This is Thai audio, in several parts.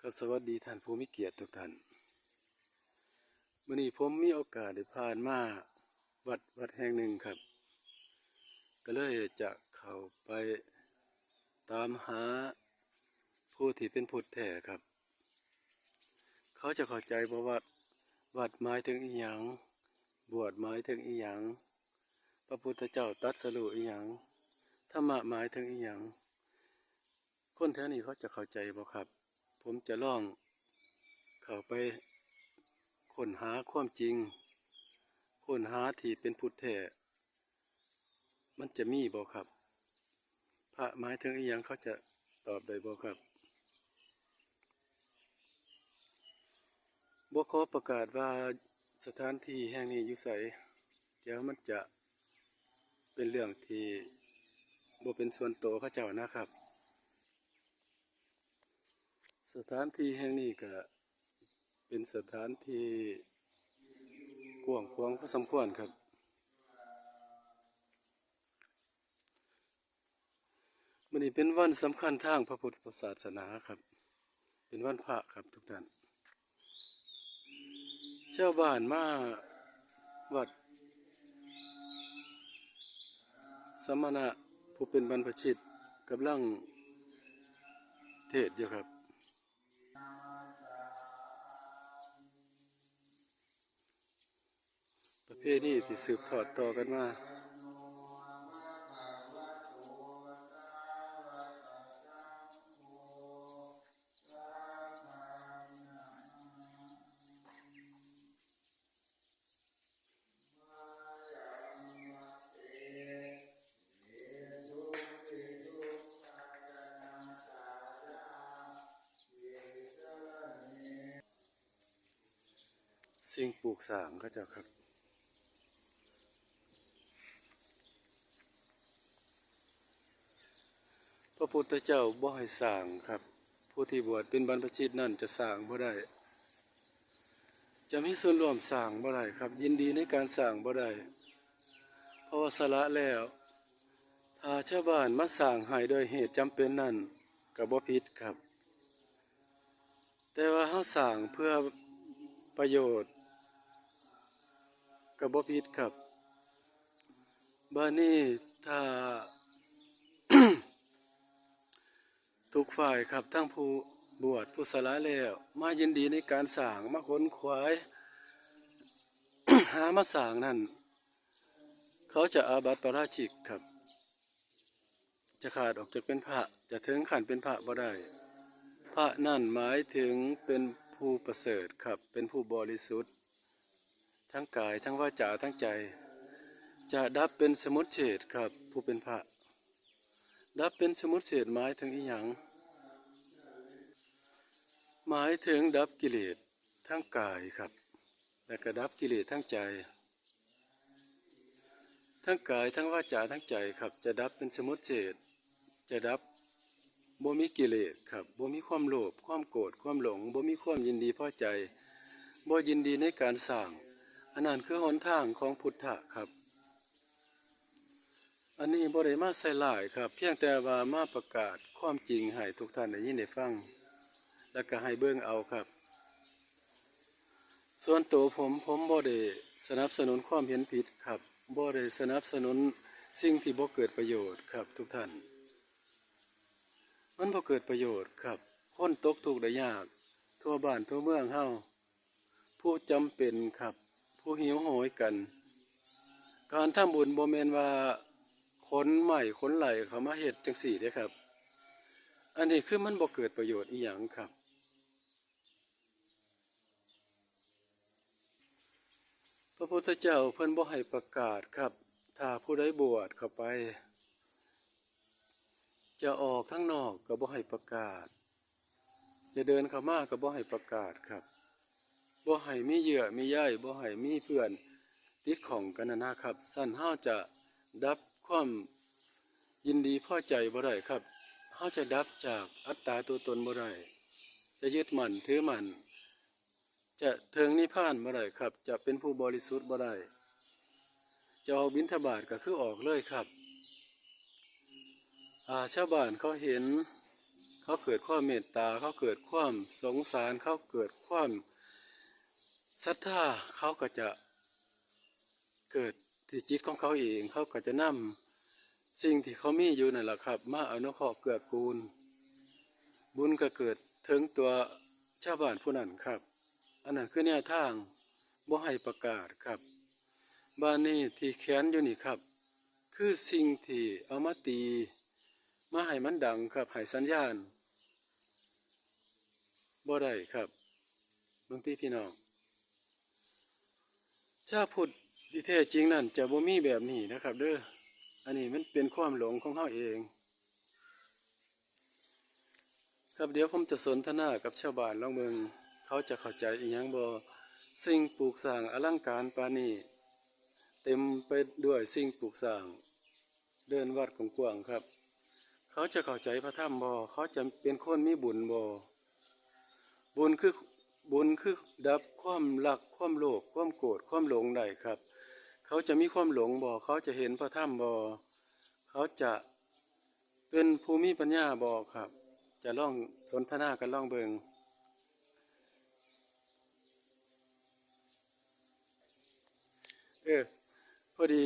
ครับสวัสดีท่านผู้มีเกียรติทุกท่านมื้อนี้ผมมีโอกาสได้ผ่านมาวัดแห่งหนึ่งครับก็เลยจะเข้าไปตามหาผู้ที่เป็นพุทธแท้ครับเขาจะเข้าใจบ่ว่าวัดหมายถึงอิหยังบวชหมายถึงอิหยังพระพุทธเจ้าตรัสรู้อิหยังธรรมะหมายถึงอิหยังคนแถวนี้เขาจะเข้าใจบ่ครับผมจะลองเข้าไปค้นหาความจริงค้นหาที่เป็นพุทธแท้มันจะมีบ่ครับพระหมายถึงอิหยังเขาจะตอบได้บ่ครับบ่ขอประกาศว่าสถานที่แห่งนี้อยู่ไสเดี๋ยวมันจะเป็นเรื่องที่บ่เป็นส่วนตัวเขาเจ้านะครับสถานที่แห่งนี้ก็เป็นสถานที่กว้างขวางพอสมควรครับมื้อนี้เป็นวันสำคัญทางพระพุทธศาสนาครับเป็นวันพระครับทุกท่านชาวบ้านมาวัดสมณะผู้เป็นบรรพชิตกำลังเทศน์อยู่ครับประเพณีที่สืบทอดต่อกันมาสิ่งปลูกสร้างเขาเจ้าครับพระพุทธเจ้าบ่ให้สร้างครับผู้ที่บวชเป็นบรรพชิตนั่นจะสร้างบ่ได้จะมีส่วนร่วมสร้างบ่ได้ครับยินดีในการสร้างบ่ได้เพราะว่าสละแล้วถ้าชาวบ้านมาสร้างให้โดยเหตุจำเป็นนั่นก็บ่ผิดครับแต่ว่าเฮาสร้างเพื่อประโยชน์ก็บ่ผิดครับบัดนี้ถ้า ทุกฝ่ายครับทั้งผู้บวชผู้สละแล้วมายินดีในการสร้างมาขนขวาย หามาสร้างนั่นเขาจะอาบัติปาราชิกครับจะขาดออกจากเป็นพระจะถึงขั้นเป็นพระบ่ได้พระนั่นหมายถึงเป็นผู้ประเสริฐครับเป็นผู้บริสุทธิ์ทั้งกายทั้งวาจาทั้งใจจะดับเป็นสมุทเฉทครับผู้เป็นพระดับเป็นสมุทเฉทหมายถึงอีหยังหมายถึงดับกิเลสทั้งกายครับและก็ดับกิเลสทั้งใจทั้งกายทั้งวาจาทั้งใจครับจะดับเป็นสมุทเฉทจะดับบ่มีกิเลสครับบ่มีความโลภความโกรธความหลงบ่มีความยินดีพอใจบ่ยินดีในการสร้างอันนั้นคือหนทางของพุทธะครับอันนี้บ่ได้มาใส่ร้ายครับเพียงแต่ว่ามาประกาศความจริงให้ทุกท่านได้ยินได้ฟังแล้วก็ให้เบิ่งเอาครับส่วนตัวผมบ่ได้สนับสนุนความเห็นผิดครับบ่ได้สนับสนุนสิ่งที่บ่เกิดประโยชน์ครับทุกท่านมันบ่เกิดประโยชน์ครับคนตกทุกข์ได้ยากทั่วบ้านทั่วเมืองเฮาผู้จำเป็นครับผู้หิวโหยกันการทำบุญบ่แม่นว่าขนไม้ขนไหลเข้ามาเฮ็ดจังซี่เด้ครับอันนี้คือมันบ่เกิดประโยชน์อีหยังครับพระพุทธเจ้าเพิ่นบ่ให้ประกาศครับถ้าผู้ใดบวชเข้าไปจะออกข้างนอกก็บ่ให้ประกาศจะเดินเข้ามาก็บ่ให้ประกาศครับบ่ให้มีเยื่อมีใยบ่ให้มีเพื่อนติดข้องกันนะครับสั่นเฮาจะดับความยินดีพอใจบ่ได้ครับเฮาจะดับจากอัตตาตัวตนบ่ได้จะยึดมั่นถือมั่นจะถึงนิพพานบ่ได้ครับจะเป็นผู้บริสุทธิ์บ่ได้จะออกบิณฑบาตก็คือออกเลยครับชาวบ้านเขาเห็นเข เขาเกิดความเมตตาเขาเกิดความสงสารเขาเกิดความศรัทธาเขาก็จะเกิดที่จิตของเขาเองเขาก็จะนำสิ่งที่เขามีอยู่นั่นแหละครับมาอนุเคราะห์เกื้อกูลบุญก็เกิดถึงตัวชาวบ้านผู้นั้นครับอันนั้นคือแนวทางบ่ให้ประกาศครับบ้านนี้ที่แขนอยู่นี่ครับคือสิ่งที่เอามาตีมาให้มันดังครับให้สัญญาณบ่ได้ครับบางทีพี่น้องชาวพุทธที่แท้จริงนั่นจะบ่มีแบบนี้นะครับเด้ออันนี้มันเป็นความหลงของเขาเองครับเดี๋ยวผมจะสนทนากับชาวบ้านลองเบิ่งเขาจะเข้าใจอีหยังบ่สิ่งปลูกสร้างอลังการปานนี้เต็มไปด้วยสิ่งปลูกสร้างเดินวัดกว้างๆครับเขาจะเข้าใจพระธรรมบ่เขาจะเป็นคนมีบุญบ่บุญคือดับความรักความโลภความโกรธความหลงได้ครับเขาจะมีความหลงบ่เขาจะเห็นพระธรรมบ่เขาจะเป็นภูมิปัญญาบ่ครับจะลองสนทนากันลองเบิ่งพอดี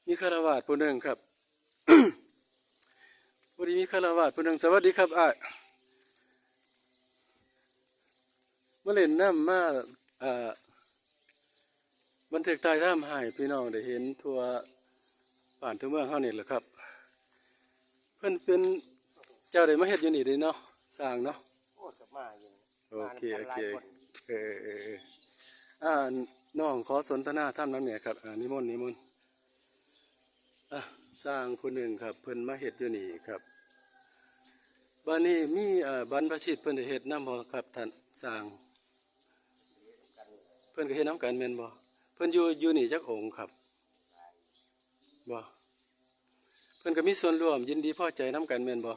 มีฆราวาสผู้หนึ่งครับ พอดีมีฆราวาสผู้หนึ่งสวัสดีครับมาเล่นน้ำมาบันทึกถ่ายทำให้พี่น้องได้เห็นทั่วบ้านทั่วเมืองเฮานี่แหละครับเพิ่นเป็นเจ้าได้มาเฮ็ดอยู่นี่เด้เนาะสร้างเนาะโอ้สมาอยู่โอเคเออน้องขอสนทนาธรรมนำเนี่ยครับนิมนต์สร้างผู้หนึ่งครับเพิ่นมาเฮ็ดอยู่นี่ครับบ้านนี้มีบรรพชิตเพิ่นได้เฮ็ดนำบ่ครับท่านสร้างเพิ่นก็เฮ็ดนำกันแม่นบ่เพิ่นอยู่นี่จักองค์ครับบ่เพิ่นก็มีส่วนร่วมยินดีพอใจนำกันแม่นบ่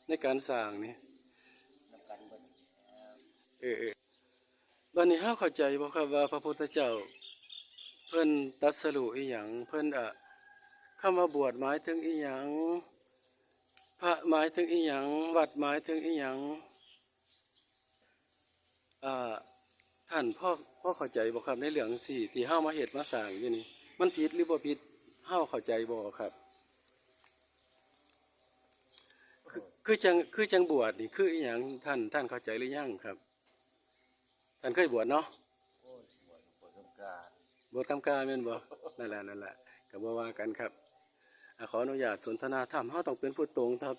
ในการสร้างนี่นำกันเบิดบัดนี้เฮาเข้าใจบ่ครับว่าพระพุทธเจ้าเพิ่นตรัสรู้อีหยังเพิ่นคำว่าบวชหมายถึงอีหยังพระหมายถึงอีหยังวัดหมายถึงอีหยังท่านพ่อเข้าใจบ่ครับในเรื่องสี่ที่เฮามาเฮ็ดมาสร้างอยู่นี่มันผิดหรือบ่ผิดเฮาเข้าใจบ่ครับคือจังบวชนี่คืออีหยังท่านเข้าใจหรือยังครับท่านเคยบวชเนาะโอ้บวชกำการบวชกำกาแม่นบ่นั่นแหละก็บ่ว่ากันครับขออนุญาตสนทนาธรรมเฮาต้องเป็นผู้ตรงครับ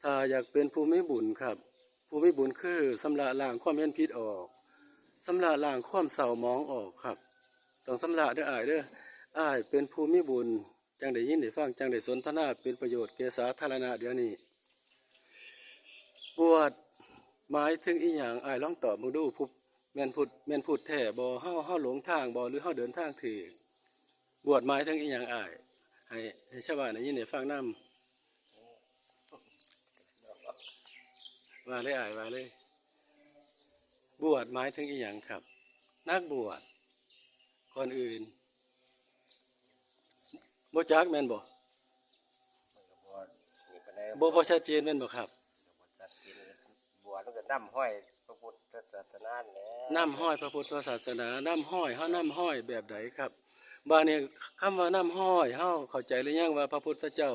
ถ้าอยากเป็นผู้มีบุญครับผู้มีบุญคือชำระล้างความเห็นผิดออกชำระล้างความเศร้าหมองออกครับต้องชำระเด้ออ้ายเด้ออ้ายเป็นผู้มีบุญจังได้ยินได้ฟังจังได้สนทนาเป็นประโยชน์แก่สาธารณะเดี๋ยวนี้บวชหมายถึงอีหยังอ้ายลองตอบมาดูผู้แม่นพูดแท้บ่เฮาหลงทางบ่หรือเฮาเดินทางถูกบวชหมายถึงอีหยังอ้ายให้ชาวบ้านได้ยินได้ฟังนำว่าเลยอ้ายว่าเลยบวชหมายถึงอีหยังครับนักบวชก่อนอื่นบ่จักแม่นบ่บ่ชัดเจนแม่นบ่ครับบวชแล้วก็นำห้อยพระพุทธศาสนาแหละนำห้อยพระพุทธศาสนานำห้อยเฮานำห้อยแบบใดครับบ้านนี้คำว่านำห้อยเฮาเข้าใจหรือยังว่าพระพุทธเจ้า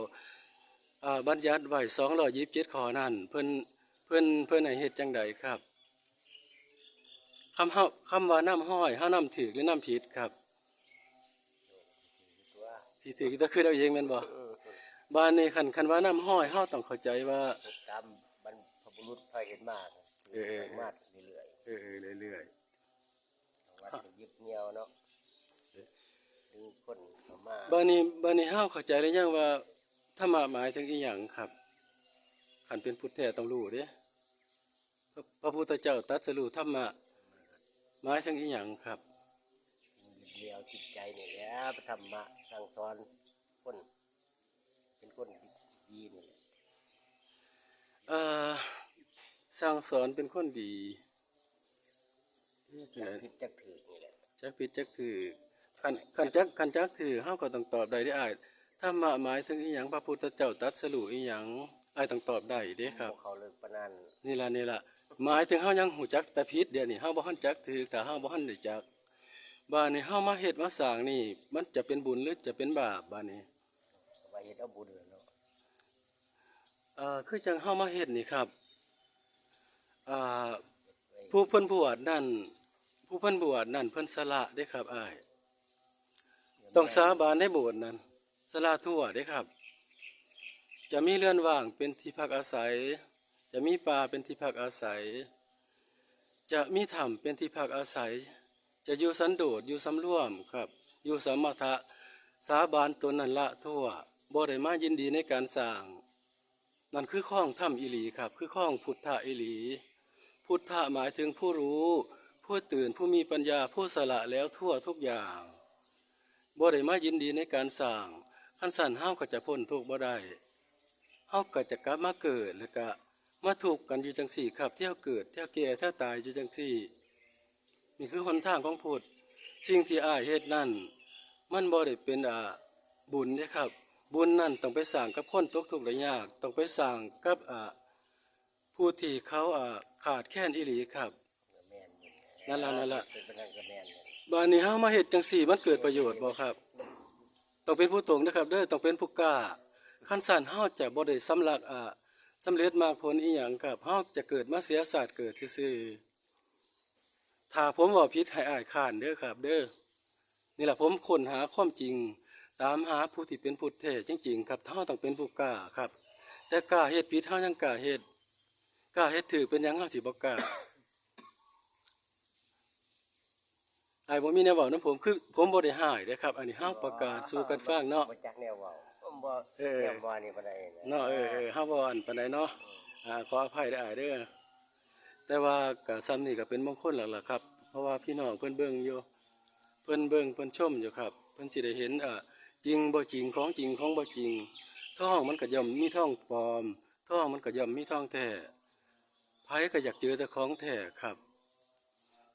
บัญญัติไว้227ข้อนั้นเพิ่นให้เฮ็ดจังใดครับคำว่านำห้อยเฮานำถูกหรือนำผิดครับสิถูกก็คือเอาเองแม่นบ่บ้านนี้คันว่านำห้อยเฮาต้องเข้าใจว่าตามบรรพบุรุษเคยเห็นมามาเรื่อยเรื่อยวัดยึดเหนี่ยวเนาะมีคนเข้ามาบ้านนี้เฮาเข้าใจหรือยังว่าธรรมะหมายถึงอีหยังครับคันเป็นพุทธแท้ต้องรู้เด้พระพุทธเจ้าตรัสรู้ธรรมะหมายถึงอีหยังครับยึดเหนี่ยวจิตใจนี่แหละธรรมะสั่งสอนคนเป็นคนดีนี่สั่งสอนเป็นคนดีจักผิดจักถูกนี่แหละจักผิดจักถูกคันจักถูกเฮาก็ต้องตอบได้อ้ายธรรมะหมายถึงอีหยังพระพุทธเจ้าตรัสรู้อีหยัง อ้ายต้องตอบได้เด้ครับ พวกเขาเลิกปานนั้น นี่ล่ะหมายถึงเฮายังหูจักแต่ผิดเดี๋ยวนี้เฮาบ่ทันจักถือแต่เฮาบ่ทันได้จักบ้านนี้เฮามาเฮ็ดมาสร้างนี่มันจะเป็นบุญหรือจะเป็นบาปบ้านนี้ ว่าเฮ็ดเอาบุญเนาะ คือจังเฮามาเฮ็ดนี่ครับอ่า ไว้ ผู้เพิ่นบวชนั่นผู้เพิ่นบวชนั่นเพิ่นสละเด้ครับอ้ายต้องสาบานในโบสถ์นั้นสละทั่วเด้ครับ จะมีเรือนว่างเป็นที่พักอาศัย จะมีป่าเป็นที่พักอาศัย จะมีถ้ำเป็นที่พักอาศัย จะอยู่สันโดษอยู่สำรวมครับ อยู่สมถะสาบานตนนั่นละทั่วบ่ได้มายินดีในการสร้างนั่นคือข้องถ้ำอิหลีครับ คือข้องพุทธะอิหลี พุทธะหมายถึงผู้รู้ผู้ตื่นผู้มีปัญญาผู้สละแล้วทั่วทุกอย่างบ่ได้มายินดีในการสร้างคันสั่นเฮาก็จะพ้นทุกข์บ่ได้เฮาก็จะกลับมาเกิดแล้วก็มาทุกข์กันอยู่จังสี่ครับเที่ยวเกิดเที่ยวแก่เที่ยวตายอยู่จังสี่นี่คือหนทางของพุทธสิ่งที่อ้ายเฮ็ดนั่นมันบ่ได้เป็นบุญเด้ครับ บุญนั่นต้องไปสร้างกับคนตกทุกข์ได้ยากต้องไปสร้างกับผู้ที่เขาขาดแคลนอีหลีครับ แม่นอยู่ นั่นล่ะ เป็นปานนั้นก็แม่นอยู่ บ้านนี้เฮามาเฮ็ดจังซี่มันเกิดประโยชน์บ่ครับต้องเป็นผู้ตรงนะครับเด้อต้องเป็นผู้กล้าคันสั่นเฮาจะบ่ได้สำลักสำเร็จมากผลอีหยังครับเฮาจะเกิดมาเสียศาสตร์เกิดซื่อๆถ้าผมเว้าผิดให้อ้ายค้านเด้อครับเด้อนี่ล่ะผมค้นหาความจริงตามหาผู้ที่เป็นพุทธแท้จริงๆครับเฮาต้องเป็นผู้กล้าครับ แต่กล้าเฮ็ดผิดเฮายังกล้าเฮ็ดถูกเป็นหยังเฮาสิบ่กล้า ไอ้บ่มีแนวเว้านำผมคือผมบ่ได้หายเด้อครับ อันนี้เฮาประกาศสู่กันฟังเนาะ บ่จักแนวเว้าผมบ่ เออ แนวบ่นี่บ่ได้นะ เนาะเฮาบ่อันปานใดเนาะขออภัยได้ออ้ายเด้อแต่ว่าก็ซ้ำนี่ก็เป็นมงคลแล้วล่ะครับ เพราะว่าพี่น้องเพิ่นเบิ่งอยู่เพิ่นเบิ่งเพิ่นชมอยู่ครับเพิ่นสิได้เห็นจริงบ่จริงของจริงของบ่จริงท้องมันก็ย่อมมีท้องปลอมท้องมันก็ย่อมมีท้องแท้ไผก็อยากเจอแต่ของแท้ครับ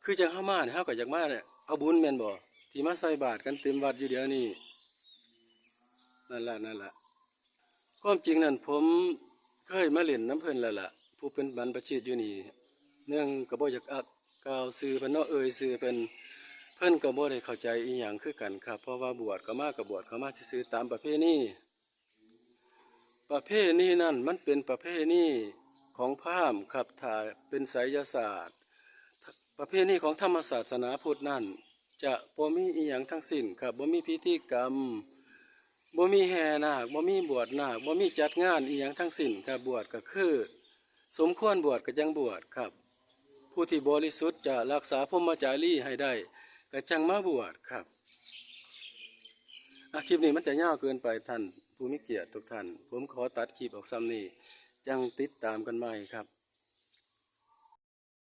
คือจังเฮามาเนี่ยเฮาก็อยากมาเนี่ยเอาบุญแม่นบ่ที่มาใส่บาตรกันเต็มวัดอยู่เดี๋ยวนี้นั่นล่ะความจริงนั่นผมเคยมาเล่นน้ำเพิ่นแล้วล่ะผู้เป็นบรรพชิตอยู่นี่เนื่องก็บ่อยากกล่าวชื่อเพิ่นเนาะชื่อเพิ่นก็บ่ได้เข้าใจอีหยังคือกันครับเพราะว่าบวชก็มาก็บวชเข้ามาซื่อๆตามประเพณีนั่นมันเป็นประเพณีของพราหมณ์ครับถ้าเป็นไสยศาสตร์ ประเพณีของธรรมศาสนาพุทธนั่นจะบ่มีอีหยังทั้งสิ้นครับบ่มีพิธีกรรมบ่มีแห่นาคบ่มีบวชนาคบ่มีจัดงานอีหยังทั้งสิ้นครับบวชก็คือสมควรบวชก็จังบวชครับผู้ที่บริสุทธิ์จะรักษาพรหมจารีให้ได้ก็จังมาบวชครับคลิปนี้มันจะยาวเกินไปท่านผู้มีเกียรติทุกท่านผมขอตัดคลิปออกซ้ำนี้จังติดตามกันใหม่ครับ